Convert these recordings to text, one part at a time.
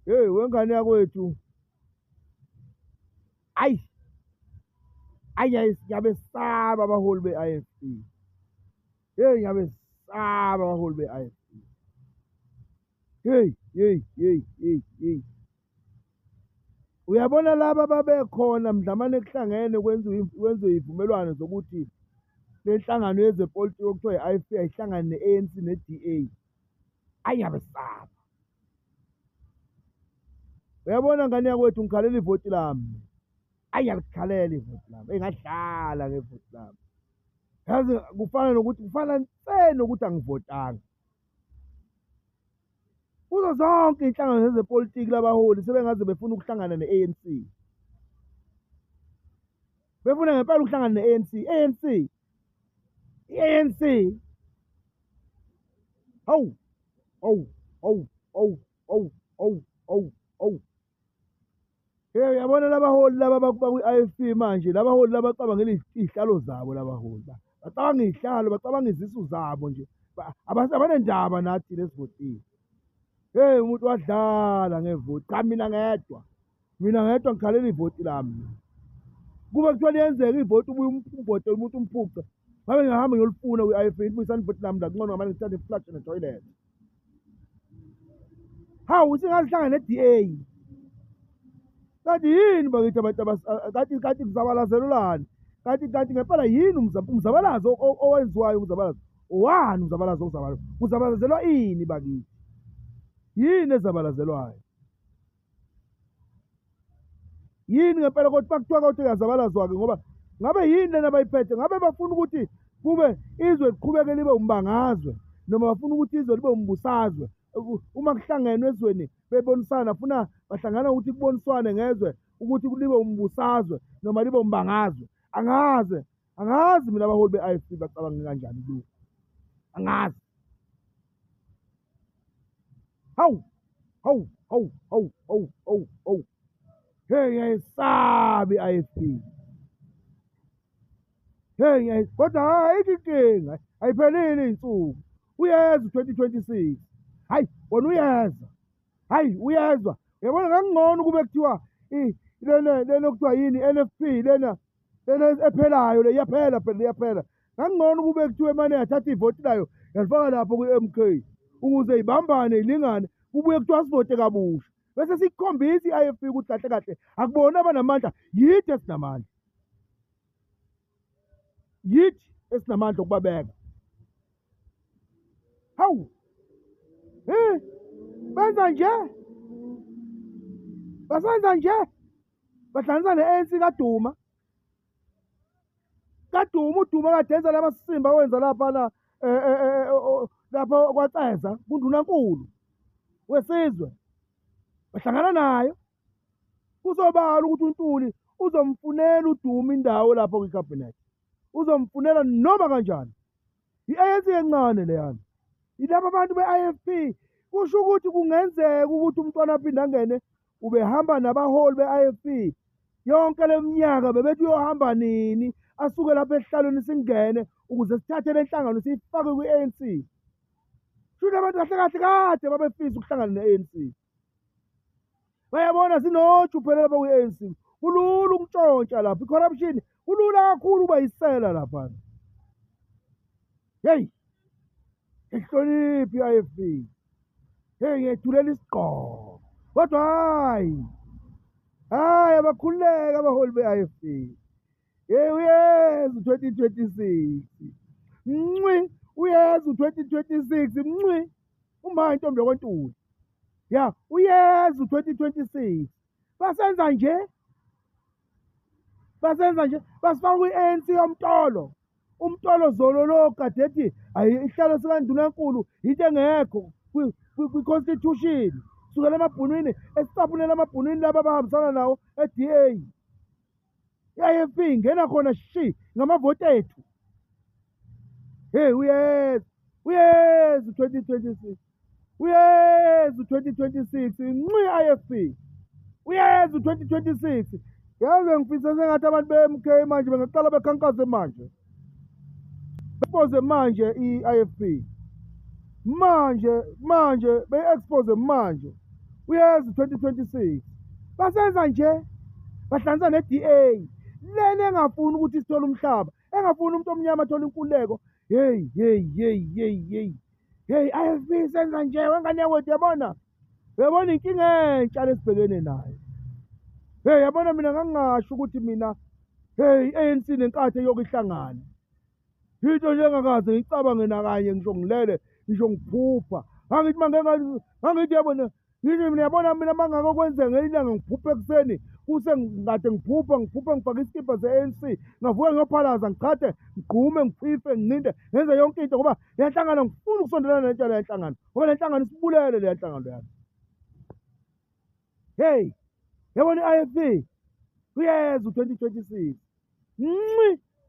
Hey wengane yakwethu. Ayi, ngiyabesaba abaholi be-IFP. Hey ngiyabesaba abaholi be-IFP. Hey. Uyabona laba babekhona mdlamane kuhlangene kwenziwe ivumelwano zokuthi le nhlangano yezepolitiki okuthiwa i-IFP ayihlangane ne-ANC ne-DA. Ayabesaba. Uyabona ngane yakwethu ngikhalela ivoti lami. Ayalikhalela ivoti lami. Engadlala ngevoti lami. Yazi kufana nse nokuthi angivotanga. Kuzo zonke inhlangano zezepolitiki labaholi sebengaze befuna ukuhlangana ne-ANC. Befuna ngempela ukuhlangana ne-ANC. ANC. Hawu. Uyabona labaholi laba bakwi-IFP manje, labaholi labacabangela izihlalo zabo labaholi. Bacabanga izihlalo, bacabanga izisu zabo nje. Abanendaba nathi lesivotile. Hey umuntu wadlala ngevoti. Cha mina ngedwa. Ngikhalela ivoti lami. Kube kuthiwa liyenzeka ivoti ubuye umvotele umuntu umphuca. Ngabe ngihamba ngiyolifuna kwi-IFP ngibuyisana ivoti lami la kungcono ngamane ngithathe i-flush ne-toilet. Hawu singalihlangana ne-DA. Kanti yini bakithi abantu kanti kuzabalazelelani? Kanti ngempela yini umzabalazo owenziwayo umzabalazo? Owani umzabalazo ozabalazo? Uzabalazelwa ini bakithi? Yini ezabalazelwayo? Yini ngempela kodwa bakuthiwa ukuthi yazabalazwa-ke ngoba ngabe yini lena bayiphethe? Ngabe bafuna ukuthi kube izwe liqhubeke libe umbangazwe noma bafuna ukuthi izwe libe umbusazwe? Uma kuhlangenwe ezweni bebonisana funa bahlangana ukuthi kuboniswane ngezwe ukuthi libe umbusazwe noma libe umbangazwe. Angazi mina abaholi be-IFP bacabanga kanjani lokhu. Angazi. Hawu. Hey ngiyayisaba i-IFP. Hey kodwa hayi inkinga ayiphelile iy'nsuku. Uyeza u-2026. Hayi wona uyeza. Hayi uyezwa. Uyabona ngakungcono kube kuthiwa lena okuthiwa yini i-NFP lena ephelayo le iyaphela phela iyaphela. Ngakungcono kube kuthiwa emane yathatha ivoti layo yalifaka lapho kwi-MK ukuze ibambane ilingane kubuye kuthiwa sivote kabusha. Bese sikhombisa i-IFP ukuthi kahle kahle akubona abanamandla yithi esinamandla. Yithi esinamandla okubabeka. Hawu. Benza nje. Basenza nje. Bahlanganisa ne-ANC kaDuma. uDuma kade enza lamasimba wenza lapha lapha kwaCeza kundunankulu wesizwe. Bahlangana nayo. Kusobala ukuthi uNtuli uzomfunela uDuma indawo lapho kwicabinet. Uzomfunela noma kanjani. I-ANC encane leyana. Yilabo abantu be-IFP. Kusho ukuthi kungenzeka ukuthi umntwana aphinde angene ubehamba nabaholi be-IFP. Yonke leminyaka bebethi uyohamba nini asuke lapha esihlalweni singene ukuze sithathe le nhlangano siyifake kwi-ANC. Shula abantu kahle kade babefisa ukuhlangana ne-ANC. Bayabona sinoju phela lapha kwi-ANC. Kulula ukuntshontsha lapha. I-corruption kulula kakhulu uba yisela lapha. Hey. Ihloniphi i-IFP. Hey ngiyethulela isigqoko. Kodwa hayi abakhululeka abaholi be-IFP. Hey uyeza u-2026. Uyeza u-2026. Uma intombi yaKwaNtuli. Ya uyeza u-2026. Basenza nje. Basifaka kwi-ANC yomtolo. Umtolo zolo lo kade ethi isihlalo sikaNdunankulu into engekho kwi-constitution. Sukela emabhunwini esicaphunela amabhunwini laba abahambisana nawo e-DA. I-IFP ingena khona ngamavoti ethu. Hey uyeza u-2026. Uyeza u-2026. I-IFP. Uyeza u-2026. Yazi ngifisa sengathi abantu be-MK manje bengaqala bekhankaze manje. Expose manje i-IFP. Manje be-expose manje. uyeza 2026 basenza nje bahlanza ne-DA lena engafuni ukuthi sithole umhlaba, engafuni umuntu omnyama athole inkululeko. Hey IFP senza nje wengane yakwethu, yabona inkinga entsha lesibhekene nayo. Yabona mina ngangingasho ukuthi mina ANC nenkathi eyoke ihlangane. Into nje engakaze ngicabange nakanye, ngisho ngilele, ngisho ngiphupha. Ngangithi yabona, ngithi mina yabona mina mangakokwenzeka ngelinye ilanga ngiphupha ekuseni, kuse ngikade ngiphupha ngifake isikibha se-ANC, ngavuka ngiyophalaza, ngichade, ngigqume, ngiphife, ngininde, ngenze yonke into ngoba le nhlangano ngifuna ukusondelana nento le nhlangano ngoba le nhlangano isibulele le nhlangano yami. Yabona i-IFP uyeza u-2026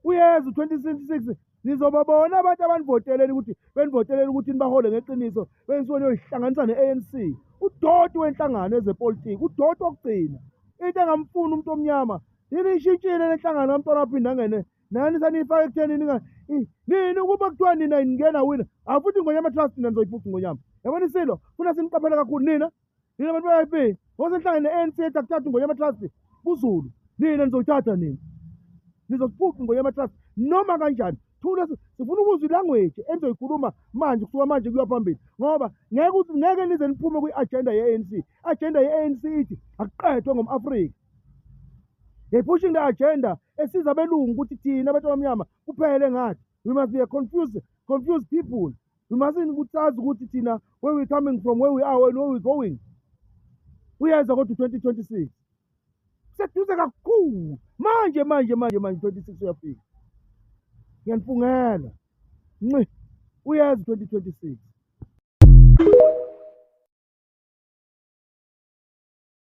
uyeza u-2026 nizobabona abantu abanivoteleli ukuthi nibahole ngeqiniso, benisuke niyoyihlanganisa ne-ANC. Udoti wenhlangano ezepolitiki, udoti wokugcina. Into engamfuni umuntu omnyama yini ishintshile le nhlangano kamntwana waphinde angene nani saniyifaka ekutheni nini ukuba kuthiwa nina ningena wina futhi ingonyama trust nina nizoyiphuca ingonyama. Yabona isilo funa siniqaphele kakhulu nina bantu be-IFP ngoba senhlangene ne-ANC ethi akuthatha ingonyama trust kuZulu, nina nizoyithatha nina nizosiphuca ingonyama trust noma kanjani. Thula sifuna ukuzwa ilanguage enizoyikhuluma manje kusuka manje kuya phambili ngoba ngeke nize niphume kwi-agenda ye-ANC. Agenda ye-ANC ithi akuqedwe ngom-Afrika. They're pushing the agenda esiza abelungu ukuthi thina abantu abamnyama kuphele ngathi. We must be a confused people. We mustn't ukuthi sazi ukuthi thina where we're coming from, where we are and where we're going. Uyeza kodwa 2026 kuseduze kakhulu manje 26 uyafika. Ngiyanifungela uyeza 2026.